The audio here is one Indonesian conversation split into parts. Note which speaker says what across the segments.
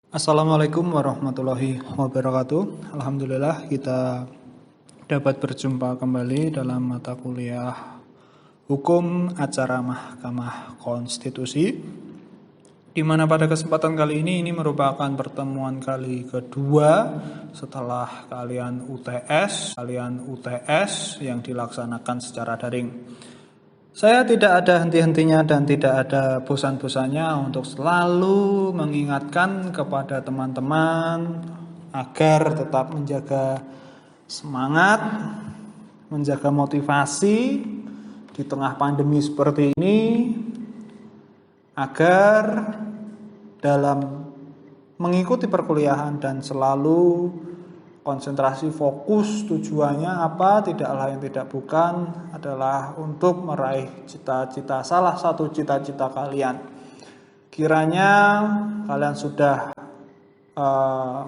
Speaker 1: Assalamualaikum warahmatullahi wabarakatuh. Alhamdulillah kita dapat berjumpa kembali dalam mata kuliah Hukum Acara Mahkamah Konstitusi, di mana pada kesempatan kali ini merupakan pertemuan kali kedua setelah kalian UTS yang dilaksanakan secara daring. Saya tidak ada henti-hentinya dan tidak ada bosan-bosannya untuk selalu mengingatkan kepada teman-teman agar tetap menjaga semangat, menjaga motivasi di tengah pandemi seperti ini, agar dalam mengikuti perkuliahan dan selalu konsentrasi fokus tujuannya apa, tidak lain tidak bukan adalah untuk meraih cita-cita, salah satu cita-cita kalian. Kiranya kalian sudah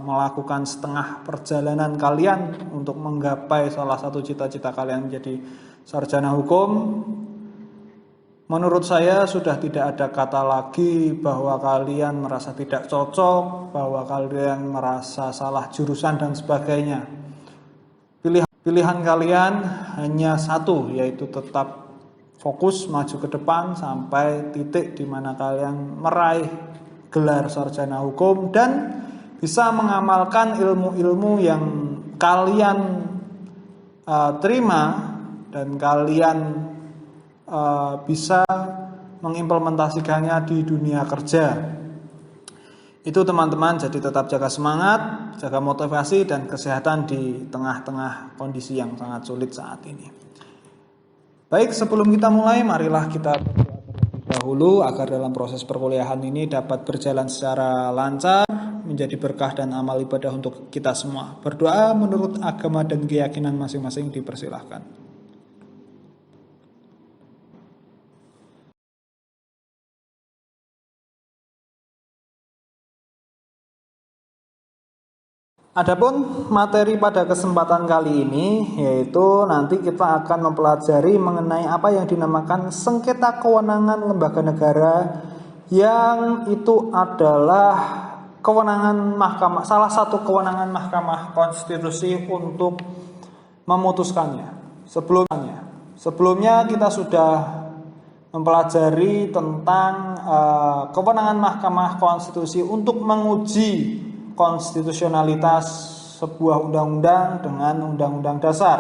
Speaker 1: melakukan setengah perjalanan kalian untuk menggapai salah satu cita-cita kalian menjadi sarjana hukum. Menurut saya sudah tidak ada kata lagi bahwa kalian merasa tidak cocok, bahwa kalian merasa salah jurusan dan sebagainya. Pilihan kalian hanya satu, yaitu tetap fokus maju ke depan sampai titik di mana kalian meraih gelar sarjana hukum dan bisa mengamalkan ilmu-ilmu yang kalian terima dan kalian bisa mengimplementasikannya di dunia kerja. Itu teman-teman, jadi tetap jaga semangat, jaga motivasi dan kesehatan di tengah-tengah kondisi yang sangat sulit saat ini. Baik, sebelum kita mulai, marilah kita berdoa terlebih dahulu agar dalam proses perkuliahan ini dapat berjalan secara lancar, menjadi berkah dan amal ibadah untuk kita semua. Berdoa menurut agama dan keyakinan masing-masing dipersilahkan. Adapun materi pada kesempatan kali ini yaitu nanti kita akan mempelajari mengenai apa yang dinamakan sengketa kewenangan lembaga negara, yang itu adalah kewenangan mahkamah, salah satu kewenangan Mahkamah Konstitusi untuk memutuskannya. Sebelumnya kita sudah mempelajari tentang kewenangan Mahkamah Konstitusi untuk menguji konstitusionalitas sebuah undang-undang dengan undang-undang dasar.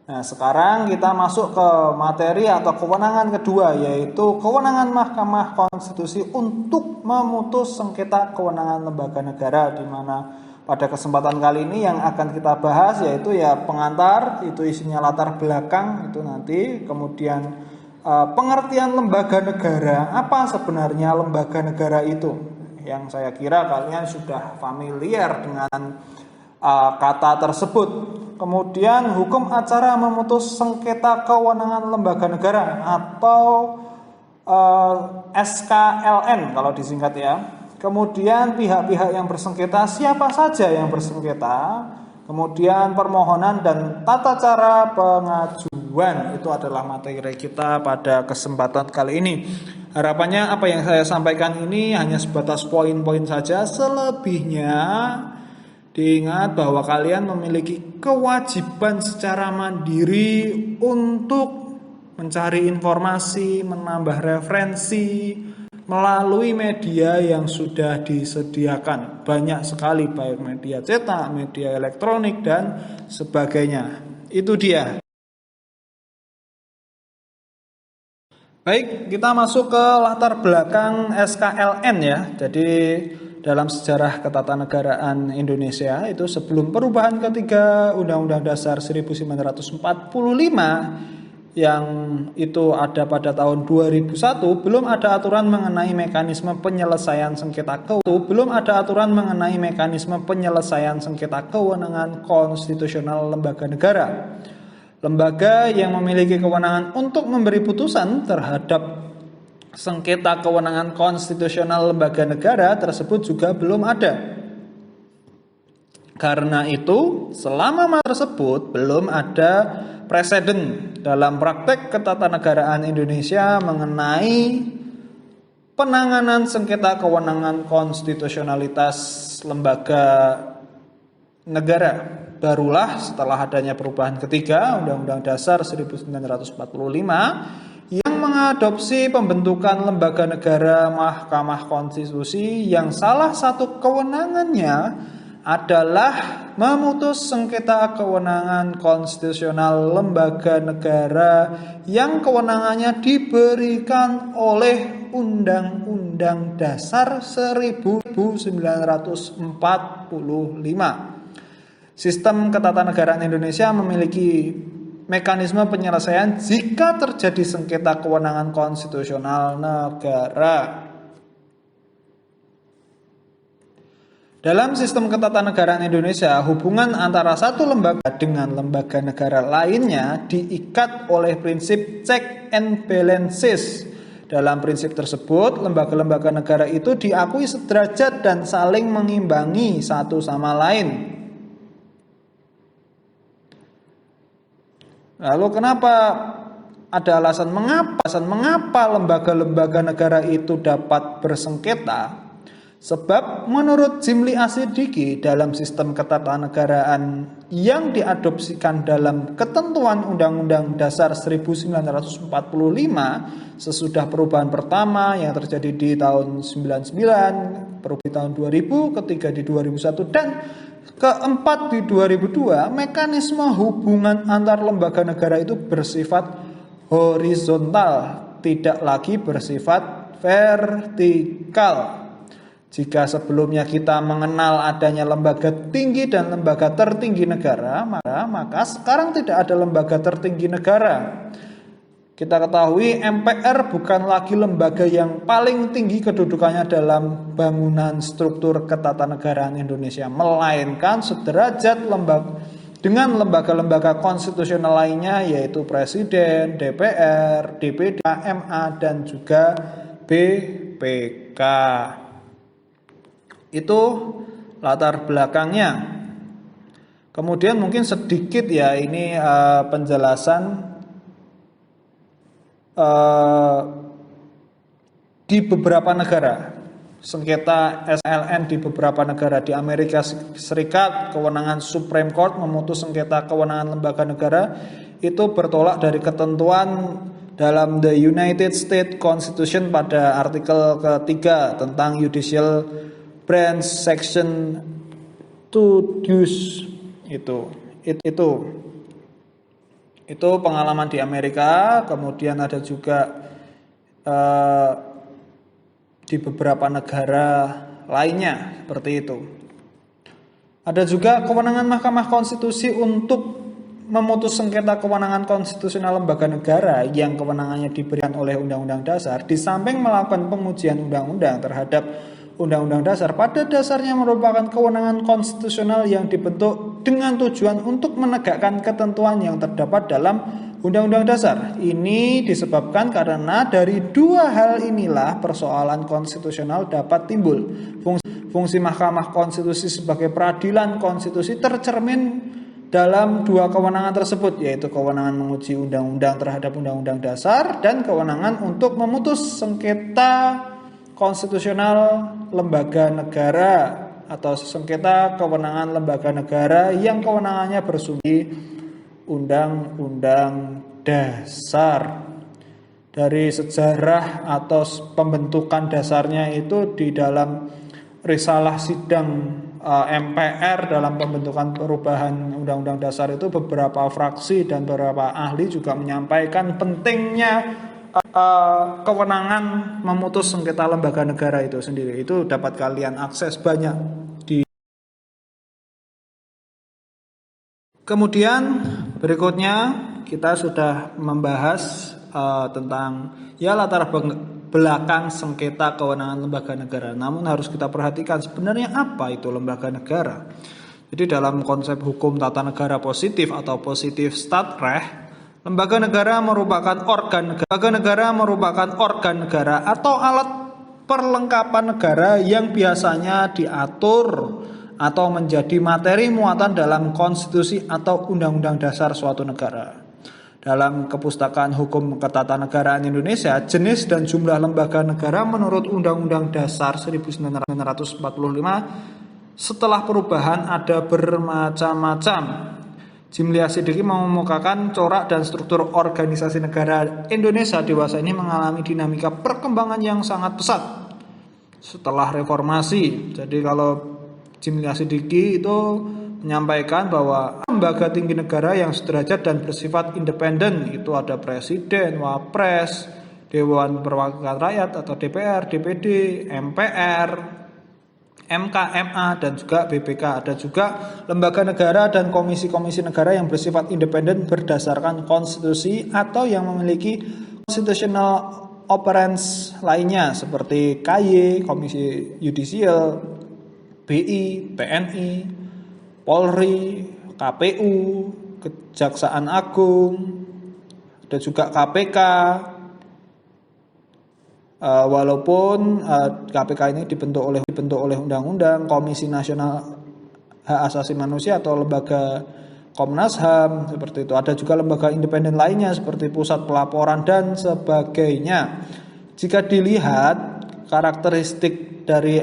Speaker 1: Nah, sekarang kita masuk ke materi atau kewenangan kedua, yaitu kewenangan Mahkamah Konstitusi untuk memutus sengketa kewenangan lembaga negara, di mana pada kesempatan kali ini yang akan kita bahas yaitu ya pengantar, itu isinya latar belakang itu nanti, kemudian pengertian lembaga negara, apa sebenarnya lembaga negara itu, yang saya kira kalian sudah familiar dengan kata tersebut. Kemudian hukum acara memutus sengketa kewenangan lembaga negara atau SKLN kalau disingkat ya. Kemudian pihak-pihak yang bersengketa, siapa saja yang bersengketa. Kemudian permohonan dan tata cara pengajuan, itu adalah materi kita pada kesempatan kali ini. Harapannya apa yang saya sampaikan ini hanya sebatas poin-poin saja. Selebihnya diingat bahwa kalian memiliki kewajiban secara mandiri untuk mencari informasi, menambah referensi melalui media yang sudah disediakan. Banyak sekali, baik media cetak, media elektronik dan sebagainya. Itu dia. Baik, kita masuk ke latar belakang SKLN ya. Jadi dalam sejarah ketatanegaraan Indonesia itu sebelum perubahan ketiga Undang-Undang Dasar 1945 yang itu ada pada tahun 2001, belum ada aturan mengenai mekanisme penyelesaian sengketa kewenangan konstitusional lembaga negara. Lembaga yang memiliki kewenangan untuk memberi putusan terhadap sengketa kewenangan konstitusional lembaga negara tersebut juga belum ada. Karena itu, selama masa tersebut belum ada preseden dalam praktek ketatanegaraan Indonesia mengenai penanganan sengketa kewenangan konstitusionalitas lembaga negara. Barulah setelah adanya perubahan ketiga Undang-Undang Dasar 1945 yang mengadopsi pembentukan lembaga negara Mahkamah Konstitusi yang salah satu kewenangannya adalah memutus sengketa kewenangan konstitusional lembaga negara yang kewenangannya diberikan oleh Undang-Undang Dasar 1945. Sistem ketatanegaraan Indonesia memiliki mekanisme penyelesaian jika terjadi sengketa kewenangan konstitusional negara. Dalam sistem ketatanegaraan Indonesia, hubungan antara satu lembaga dengan lembaga negara lainnya diikat oleh prinsip check and balances. Dalam prinsip tersebut, lembaga-lembaga negara itu diakui sederajat dan saling mengimbangi satu sama lain. Lalu kenapa ada alasan mengapa lembaga-lembaga negara itu dapat bersengketa? Sebab menurut Jimli Asidiki dalam sistem ketatanegaraan yang diadopsikan dalam ketentuan Undang-Undang Dasar 1945 sesudah perubahan pertama yang terjadi di tahun 99, perubahan di tahun 2000, ketiga di 2001 dan keempat di 2002, mekanisme hubungan antar lembaga negara itu bersifat horizontal, tidak lagi bersifat vertikal. Jika sebelumnya kita mengenal adanya lembaga tinggi dan lembaga tertinggi negara, maka sekarang tidak ada lembaga tertinggi negara. Kita ketahui MPR bukan lagi lembaga yang paling tinggi kedudukannya dalam bangunan struktur ketatanegaraan Indonesia, melainkan sederajat dengan lembaga-lembaga konstitusional lainnya, yaitu Presiden, DPR, DPD, MA, dan juga BPK. Itu latar belakangnya. Kemudian mungkin sedikit ya ini penjelasan di beberapa negara, sengketa SLN di beberapa negara. Di Amerika Serikat, kewenangan Supreme Court memutus sengketa kewenangan lembaga negara itu bertolak dari ketentuan dalam The United States Constitution pada artikel ketiga tentang Judicial Branch Section 2 Dues. Itu pengalaman di Amerika. Kemudian ada juga di beberapa negara lainnya seperti itu. Ada juga kewenangan Mahkamah Konstitusi untuk memutus sengketa kewenangan konstitusional lembaga negara yang kewenangannya diberikan oleh Undang-Undang Dasar. Di samping melakukan pengujian undang-undang terhadap Undang-Undang Dasar, pada dasarnya merupakan kewenangan konstitusional yang dibentuk dengan tujuan untuk menegakkan ketentuan yang terdapat dalam Undang-Undang Dasar. Ini disebabkan karena dari dua hal inilah persoalan konstitusional dapat timbul. Fungsi Mahkamah Konstitusi sebagai peradilan konstitusi tercermin dalam dua kewenangan tersebut, yaitu kewenangan menguji undang-undang terhadap Undang-Undang Dasar dan kewenangan untuk memutus sengketa konstitusional lembaga negara atau sengketa kewenangan lembaga negara yang kewenangannya bersumber Undang-Undang Dasar. Dari sejarah atau pembentukan dasarnya itu di dalam risalah sidang MPR dalam pembentukan perubahan Undang-Undang Dasar itu, beberapa fraksi dan beberapa ahli juga menyampaikan pentingnya kewenangan memutus sengketa lembaga negara itu sendiri. Itu dapat kalian akses banyak di. Kemudian berikutnya kita sudah membahas tentang latar belakang sengketa kewenangan lembaga negara. Namun harus kita perhatikan sebenarnya apa itu lembaga negara. Jadi dalam konsep hukum tata negara positif atau positif Stadtrecht, lembaga negara merupakan organ negara atau alat perlengkapan negara yang biasanya diatur atau menjadi materi muatan dalam konstitusi atau undang-undang dasar suatu negara. Dalam Kepustakaan Hukum Ketatanegaraan Indonesia, jenis dan jumlah lembaga negara menurut Undang-Undang Dasar 1945 setelah perubahan ada bermacam-macam. Jimli Asidiki mengemukakan corak dan struktur organisasi negara Indonesia dewasa ini mengalami dinamika perkembangan yang sangat pesat setelah reformasi. Jadi kalau Jimli Asidiki itu menyampaikan bahwa lembaga tinggi negara yang sederajat dan bersifat independen itu ada presiden, wapres, Dewan Perwakilan Rakyat atau DPR, DPD, MPR, MK, MA, dan juga BPK. Ada juga lembaga negara dan komisi-komisi negara yang bersifat independen berdasarkan konstitusi atau yang memiliki constitutional operance lainnya seperti KY, Komisi Yudisial, BI, PNI, Polri, KPU, Kejaksaan Agung, ada juga KPK. Walaupun KPK ini dibentuk oleh undang-undang, Komisi Nasional Hak Asasi Manusia atau lembaga Komnas HAM seperti itu. Ada juga lembaga independen lainnya seperti Pusat Pelaporan dan sebagainya. Jika dilihat karakteristik dari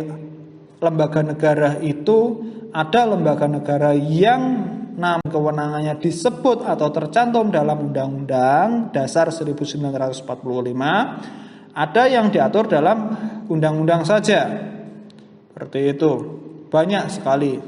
Speaker 1: lembaga negara itu, ada lembaga negara yang nama kewenangannya disebut atau tercantum dalam Undang-Undang Dasar 1945, ada yang diatur dalam undang-undang saja. Seperti itu. Banyak sekali.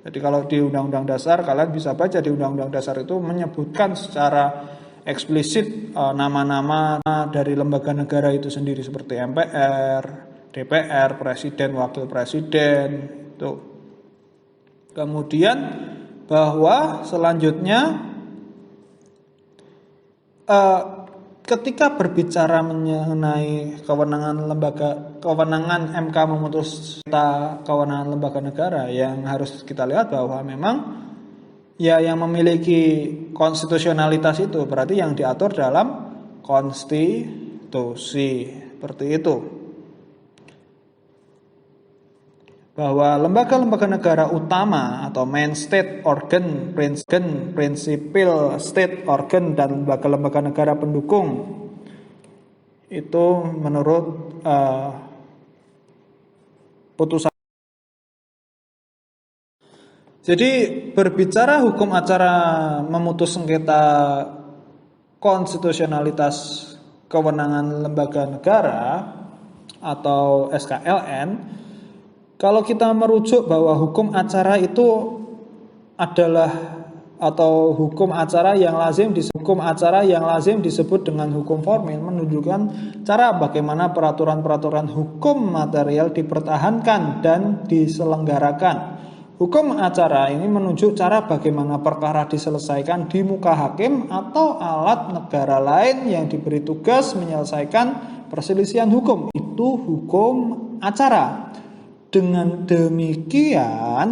Speaker 1: Jadi kalau di Undang-Undang Dasar, kalian bisa baca di Undang-Undang Dasar itu menyebutkan secara eksplisit nama-nama dari lembaga negara itu sendiri seperti MPR, DPR, Presiden, Wakil Presiden itu. Kemudian bahwa selanjutnya ketika berbicara mengenai kewenangan MK memutus kewenangan lembaga negara, yang harus kita lihat bahwa memang ya yang memiliki konstitusionalitas itu berarti yang diatur dalam konstitusi, seperti itu. Bahwa lembaga-lembaga negara utama atau main state organ, principal state organ, dan lembaga-lembaga negara pendukung itu menurut putusan. Jadi berbicara hukum acara memutus sengketa konstitusionalitas kewenangan lembaga negara atau SKLN, kalau kita merujuk bahwa hukum acara itu adalah atau hukum acara yang lazim disebut dengan hukum formil, menunjukkan cara bagaimana peraturan-peraturan hukum material dipertahankan dan diselenggarakan. Hukum acara ini menunjuk cara bagaimana perkara diselesaikan di muka hakim atau alat negara lain yang diberi tugas menyelesaikan perselisihan hukum. Itu hukum acara. Dengan demikian,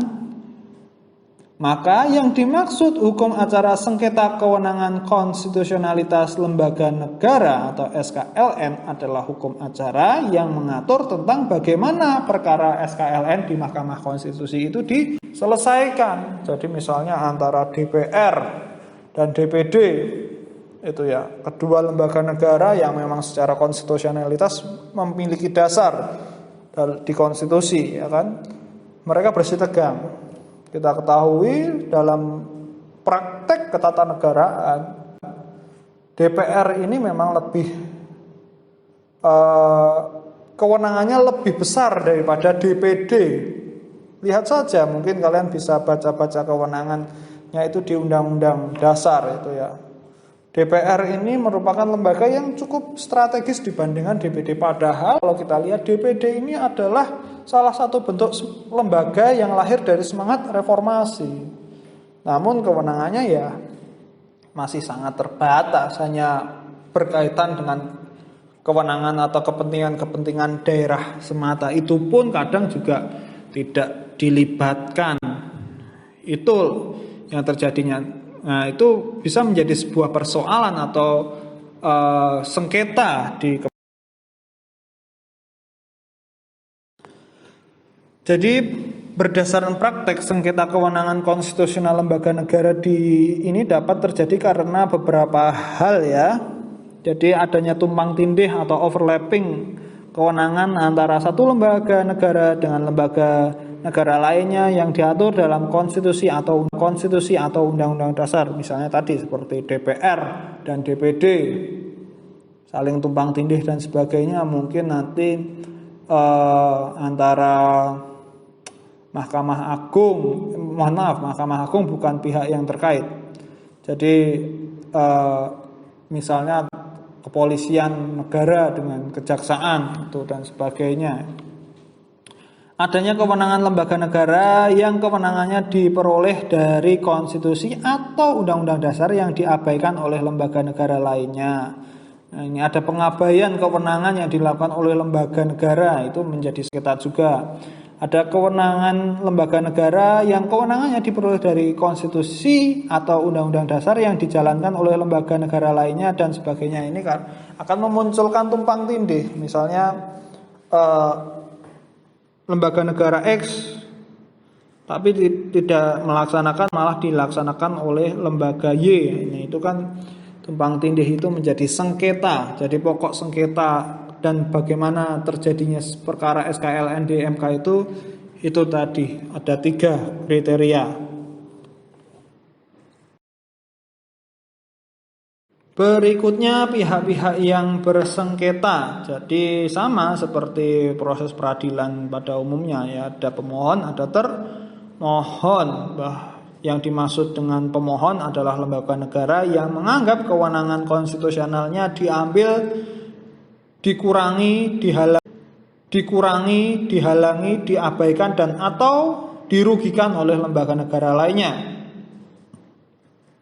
Speaker 1: maka yang dimaksud hukum acara sengketa kewenangan konstitusionalitas lembaga negara atau SKLN adalah hukum acara yang mengatur tentang bagaimana perkara SKLN di Mahkamah Konstitusi itu diselesaikan. Jadi misalnya antara DPR dan DPD itu ya, kedua lembaga negara yang memang secara konstitusionalitas memiliki dasar di konstitusi, ya kan, mereka bersitegang. Kita ketahui dalam praktek ketatanegaraan DPR ini memang lebih kewenangannya lebih besar daripada DPD. Lihat saja, mungkin kalian bisa baca-baca kewenangannya itu di Undang-Undang Dasar itu ya. DPR ini merupakan lembaga yang cukup strategis dibandingkan DPD. Padahal kalau kita lihat DPD ini adalah salah satu bentuk lembaga yang lahir dari semangat reformasi. Namun kewenangannya ya masih sangat terbatas, hanya berkaitan dengan kewenangan atau kepentingan-kepentingan daerah semata. Itu pun kadang juga tidak dilibatkan. Itu yang terjadinya. Nah, itu bisa menjadi sebuah persoalan atau sengketa di. Jadi Berdasarkan praktek, sengketa kewenangan konstitusional lembaga negara ini dapat terjadi karena beberapa hal ya. Jadi adanya tumpang tindih atau overlapping kewenangan antara satu lembaga negara dengan lembaga negara lainnya yang diatur dalam konstitusi atau undang-undang dasar. Misalnya tadi seperti DPR dan DPD saling tumpang tindih dan sebagainya. Mungkin nanti antara Mahkamah Agung bukan pihak yang terkait. Jadi misalnya kepolisian negara dengan kejaksaan itu dan sebagainya. Adanya kewenangan lembaga negara yang kewenangannya diperoleh dari konstitusi atau undang-undang dasar yang diabaikan oleh lembaga negara lainnya. Nah, ini ada pengabaian kewenangan yang dilakukan oleh lembaga negara, itu menjadi sengketa juga. Ada kewenangan lembaga negara yang kewenangannya diperoleh dari konstitusi atau undang-undang dasar yang dijalankan oleh lembaga negara lainnya dan sebagainya. Ini kan akan memunculkan tumpang tindih. Misalnya lembaga negara X tapi tidak melaksanakan, malah dilaksanakan oleh lembaga Y. Ini itu kan tumpang tindih, itu menjadi sengketa. Jadi pokok sengketa dan bagaimana terjadinya perkara SKLN di MK itu tadi ada 3 kriteria. Berikutnya pihak-pihak yang bersengketa. Jadi sama seperti proses peradilan pada umumnya ya, ada pemohon, ada termohon. Yang dimaksud dengan pemohon adalah lembaga negara yang menganggap kewenangan konstitusionalnya dikurangi, dihalangi, diabaikan dan atau dirugikan oleh lembaga negara lainnya.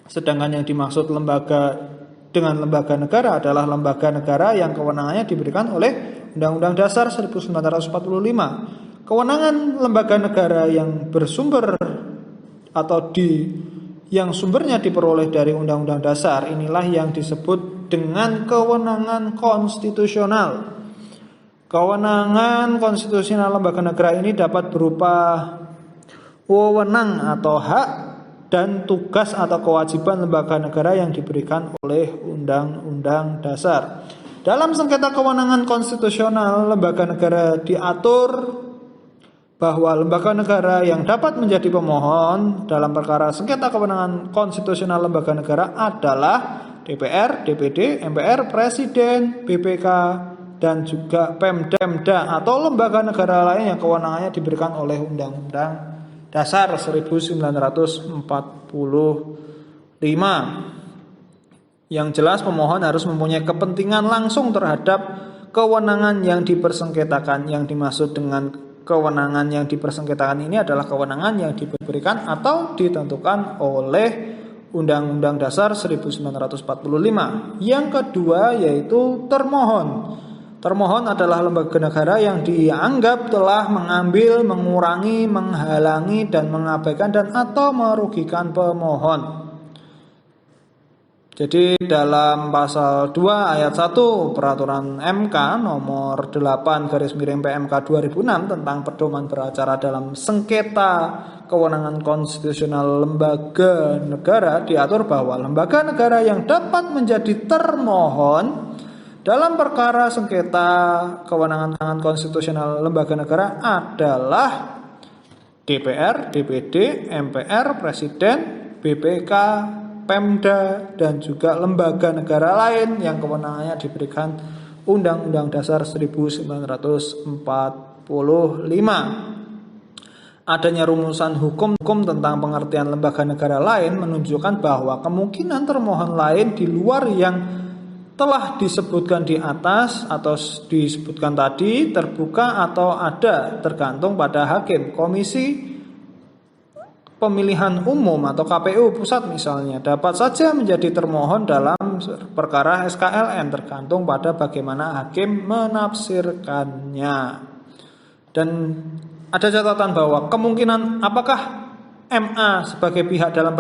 Speaker 1: Sedangkan yang dimaksud lembaga negara adalah lembaga negara yang kewenangannya diberikan oleh Undang-Undang Dasar 1945. Kewenangan lembaga negara yang bersumber atau yang sumbernya diperoleh dari Undang-Undang Dasar inilah yang disebut dengan kewenangan konstitusional. Kewenangan konstitusional lembaga negara ini dapat berupa wewenang atau hak dan tugas atau kewajiban lembaga negara yang diberikan oleh Undang-Undang Dasar. Dalam sengketa kewenangan konstitusional lembaga negara diatur bahwa lembaga negara yang dapat menjadi pemohon dalam perkara sengketa kewenangan konstitusional lembaga negara adalah DPR, DPD, MPR, Presiden, BPK, dan juga Pemda atau lembaga negara lain yang kewenangannya diberikan oleh Undang-Undang Dasar 1945. Yang jelas pemohon harus mempunyai kepentingan langsung terhadap kewenangan yang dipersengketakan. Yang dimaksud dengan kewenangan yang dipersengketakan ini adalah kewenangan yang diberikan atau ditentukan oleh Undang-Undang Dasar 1945. Yang kedua yaitu termohon. Termohon adalah lembaga negara yang dianggap telah mengambil, mengurangi, menghalangi, dan mengabaikan dan atau merugikan pemohon. Jadi dalam pasal 2 ayat 1 peraturan MK nomor 8/PMK 2006 tentang pedoman beracara dalam sengketa kewenangan konstitusional lembaga negara diatur bahwa lembaga negara yang dapat menjadi termohon dalam perkara sengketa kewenangan konstitusional lembaga negara adalah DPR, DPD, MPR, Presiden, BPK, Pemda, dan juga lembaga negara lain yang kewenangannya diberikan Undang-Undang Dasar 1945. Adanya rumusan hukum tentang pengertian lembaga negara lain menunjukkan bahwa kemungkinan termohon lain di luar yang telah disebutkan di atas atau disebutkan tadi terbuka atau ada tergantung pada hakim, komisi pemilihan umum atau KPU pusat misalnya dapat saja menjadi termohon dalam perkara SKLN tergantung pada bagaimana hakim menafsirkannya. Dan ada catatan bahwa kemungkinan apakah MA sebagai pihak dalam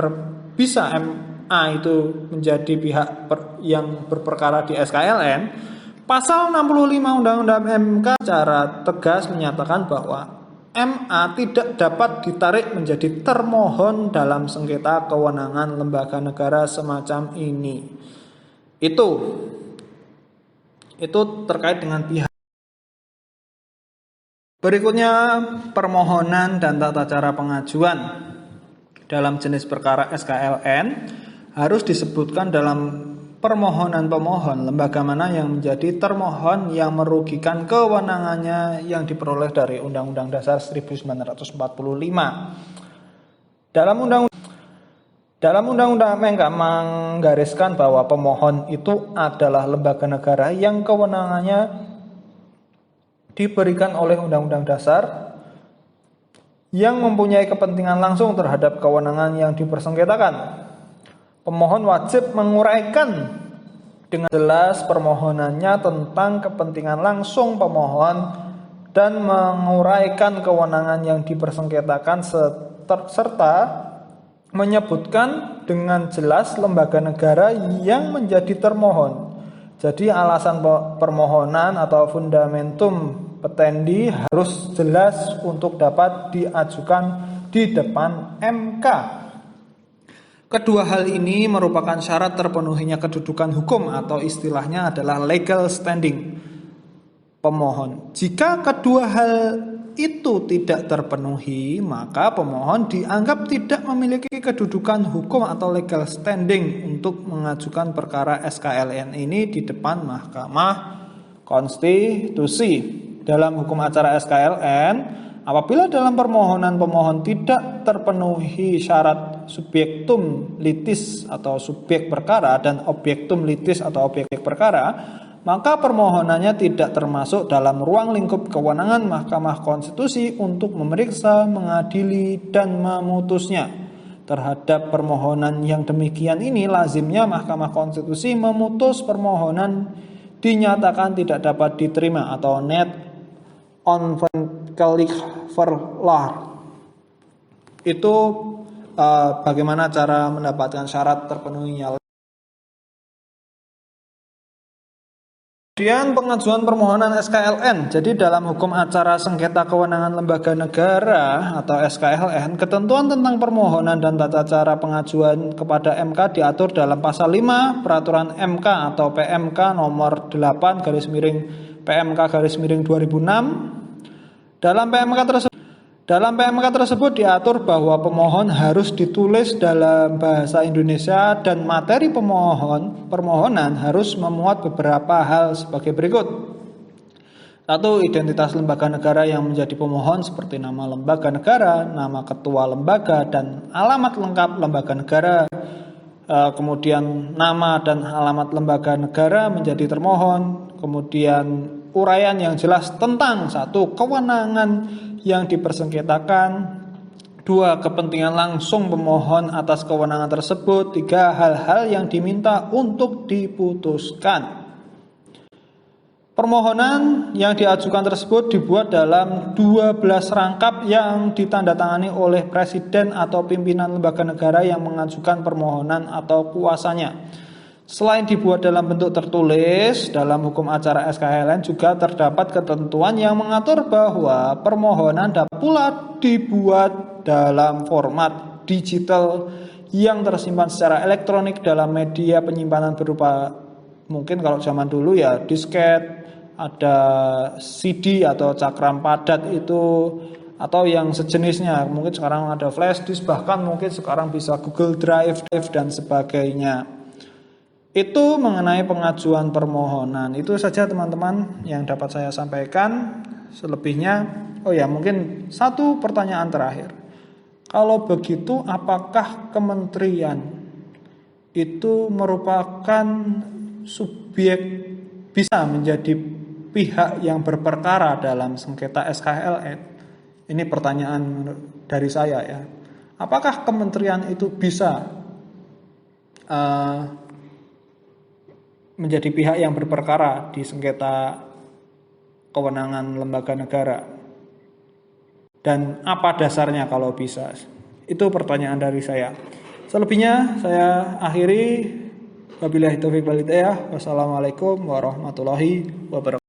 Speaker 1: bisa MA itu menjadi pihak yang berperkara di SKLN. Pasal 65 Undang-Undang MK secara tegas menyatakan bahwa MA tidak dapat ditarik menjadi termohon dalam sengketa kewenangan lembaga negara semacam ini. Itu terkait dengan pihak. Berikutnya, permohonan dan tata cara pengajuan. Dalam jenis perkara SKLN harus disebutkan dalam permohonan pemohon lembaga mana yang menjadi termohon yang merugikan kewenangannya yang diperoleh dari Undang-Undang Dasar 1945. Dalam Undang-Undang MK menggariskan bahwa pemohon itu adalah lembaga negara yang kewenangannya diberikan oleh Undang-Undang Dasar yang mempunyai kepentingan langsung terhadap kewenangan yang dipersengketakan. Pemohon wajib menguraikan dengan jelas permohonannya tentang kepentingan langsung pemohon dan menguraikan kewenangan yang dipersengketakan serta menyebutkan dengan jelas lembaga negara yang menjadi termohon. Jadi alasan permohonan atau fundamentum petendi harus jelas untuk dapat diajukan di depan MK. Kedua hal ini merupakan syarat terpenuhinya kedudukan hukum atau istilahnya adalah legal standing pemohon. Jika kedua hal itu tidak terpenuhi, maka pemohon dianggap tidak memiliki kedudukan hukum atau legal standing untuk mengajukan perkara SKLN ini di depan Mahkamah Konstitusi. Dalam hukum acara SKLN, apabila dalam permohonan pemohon tidak terpenuhi syarat subjektum litis atau subjek perkara dan objektum litis atau objek perkara, maka permohonannya tidak termasuk dalam ruang lingkup kewenangan Mahkamah Konstitusi untuk memeriksa, mengadili, dan memutusnya. Terhadap permohonan yang demikian ini, lazimnya Mahkamah Konstitusi memutus permohonan dinyatakan tidak dapat diterima atau net onafhankelijk verklaar. Itu bagaimana cara mendapatkan syarat terpenuhinya. Kemudian pengajuan permohonan SKLN. Jadi dalam hukum acara sengketa kewenangan lembaga negara atau SKLN, ketentuan tentang permohonan dan tata cara pengajuan kepada MK diatur dalam pasal 5 Peraturan MK atau PMK nomor 8 PMK 2006. Dalam PMK tersebut diatur bahwa pemohon harus ditulis dalam bahasa Indonesia dan materi permohonan harus memuat beberapa hal sebagai berikut. 1. Identitas lembaga negara yang menjadi pemohon seperti nama lembaga negara, nama ketua lembaga, dan alamat lengkap lembaga negara. Kemudian nama dan alamat lembaga negara menjadi termohon. Kemudian uraian yang jelas tentang 1. Kewenangan yang dipersengketakan, 2. Kepentingan langsung pemohon atas kewenangan tersebut, 3. Hal-hal yang diminta untuk diputuskan. Permohonan yang diajukan tersebut dibuat dalam 12 rangkap yang ditandatangani oleh Presiden atau pimpinan lembaga negara yang mengajukan permohonan atau kuasanya. Selain dibuat dalam bentuk tertulis, dalam hukum acara SKLN juga terdapat ketentuan yang mengatur bahwa permohonan dapat pula dibuat dalam format digital yang tersimpan secara elektronik dalam media penyimpanan berupa mungkin kalau zaman dulu ya disket, ada CD atau cakram padat itu, atau yang sejenisnya. Mungkin sekarang ada flash disk, bahkan mungkin sekarang bisa Google Drive dan sebagainya. Itu mengenai pengajuan permohonan. Itu saja teman-teman yang dapat saya sampaikan. Selebihnya, mungkin satu pertanyaan terakhir. Kalau begitu, apakah kementerian itu merupakan subjek bisa menjadi pihak yang berperkara dalam sengketa SKLN? Ini pertanyaan dari saya ya. Apakah kementerian itu bisa menjadi pihak yang berperkara di sengketa kewenangan lembaga negara? Dan apa dasarnya kalau bisa? Itu pertanyaan dari saya. Selebihnya saya akhiri. Wabillahi taufiq wal hidayah. Wassalamualaikum warahmatullahi wabarakatuh.